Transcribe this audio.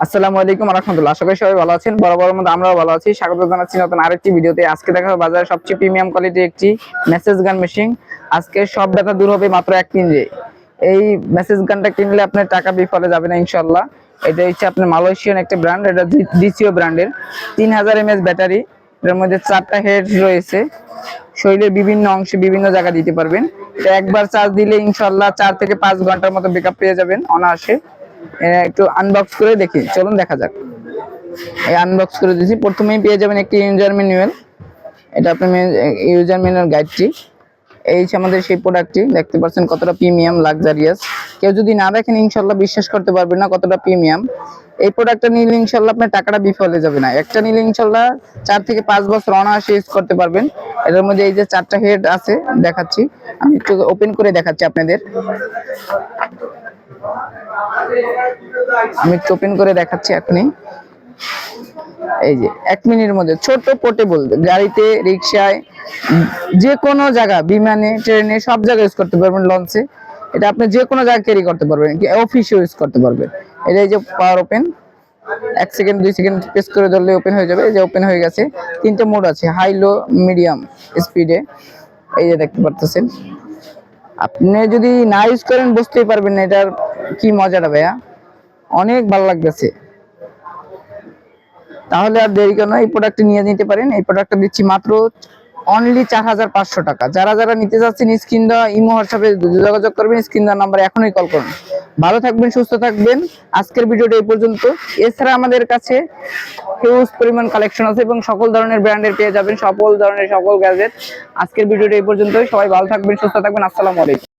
আসসালামু আলাইকুম ওয়া রাহমাতুল্লাহ। আশা করি সবাই ভালো আছেন। বরাবরের মতো আমরাও ভালো আছি। স্বাগত জানাচ্ছি নতুন আরেকটি ভিডিওতে। আজকে দেখাবো বাজারে সবচেয়ে প্রিমিয়াম কোয়ালিটির একটি মেসেজ গান মেশিন। আজকে সব ব্যথা দূর হবে মাত্র 1 মিনিটে। এই মেসেজ গানটা কিনলে আপনার টাকা বিফলে যাবে না ইনশাআল্লাহ। এটা হচ্ছে আপনার মালয়েশিয়ান একটা ব্র্যান্ড, এটা ডিসিও ব্র্যান্ডের। 3000 mAh ব্যাটারি, এর মধ্যে 4টা হেড রয়েছে। শরীরের বিভিন্ন অংশে বিভিন্ন জায়গা দিতে পারবেন। এটা একবার চার্জ দিলে ইনশাআল্লাহ 4 থেকে 5 ঘন্টার মতো ব্যাকআপ পেয়ে যাবেন অনায়াসে। একটু আনবক্স করে দেখি, চলুন দেখা যাক। এই আনবক্স করে দিয়েছি। প্রথমেই পেয়ে যাবেন একটি ইউজার ম্যানুয়াল। এটা আপনার ইউজার ম্যানুয়াল গাইডটি। এই হচ্ছে আমাদের সেই প্রোডাক্টটি, দেখতে পাচ্ছেন কতটা প্রিমিয়াম লাক্সারিয়াস। কেউ যদি না দেখেন ইনশাআল্লাহ বিশ্বাস করতে পারবেন না কতটা প্রিমিয়াম। এই প্রোডাক্টটা নিলে ইনশাআল্লাহ আপনার টাকাটা বিফলে যাবে না। একটা নিলে ইনশাআল্লাহ 4 থেকে 5 বছর অনায়াসে ইউজ করতে পারবেন। এর মধ্যে এই যে 4টা হেড আছে দেখাচ্ছি, আমি একটু ওপেন করে দেখাচ্ছি আপনাদের। আমি একটু ওপেন করে দেখাচ্ছি এখনই। এই যে 1 মিনিটের মধ্যে ছোট পোর্টেবল, গাড়িতে, রিকশায়, যে কোনো জায়গা, বিমানে, ট্রেনে, সব জায়গায় ইউজ করতে পারবেন। লঞ্চে এটা আপনি যে কোনো জায়গায় ক্যারি করতে পারবেন, কি অফিসে ইউজ করতে পারবেন। এটা এই যে পাওয়ার ওপেন, 1 সেকেন্ড 2 সেকেন্ড প্রেস করে ধরলে ওপেন হয়ে যাবে। এই যে ওপেন হয়ে গেছে। 3টে মোড আছে, হাই, লো, মিডিয়াম স্পিডে। এই যে দেখতে পারতেছেন। আপনি যদি না ইউজ করেন বুঝতেই পারবেন না এটার কি মজাটা ভাইয়া। অনেক ভালো লাগতেছে। তাহলে আর দেরি কেন, এই প্রোডাক্টটি নিয়ে নিতে পারেন। এই প্রোডাক্টটা দিচ্ছি মাত্র অনলি 4500 টাকা। যারা যারা নিতে যাচ্ছেন স্ক্রিন দেওয়া ইমো হোয়াটসঅ্যাপে যোগাযোগ করবেন, স্ক্রিন দেওয়ার নাম্বারে এখনই কল করুন। ভালো থাকবেন, সুস্থ থাকবেন। আজকের ভিডিওটা এই পর্যন্ত। এছাড়া আমাদের কাছে হিউজ পরিমাণ কালেকশন আছে এবং সকল ধরনের ব্র্যান্ডের পেয়ে যাবেন, সকল ধরনের সকল গ্যাজেট। আজকের ভিডিওটা এই পর্যন্তই। সবাই ভালো থাকবেন, সুস্থ থাকবেন। আসসালামু আলাইকুম।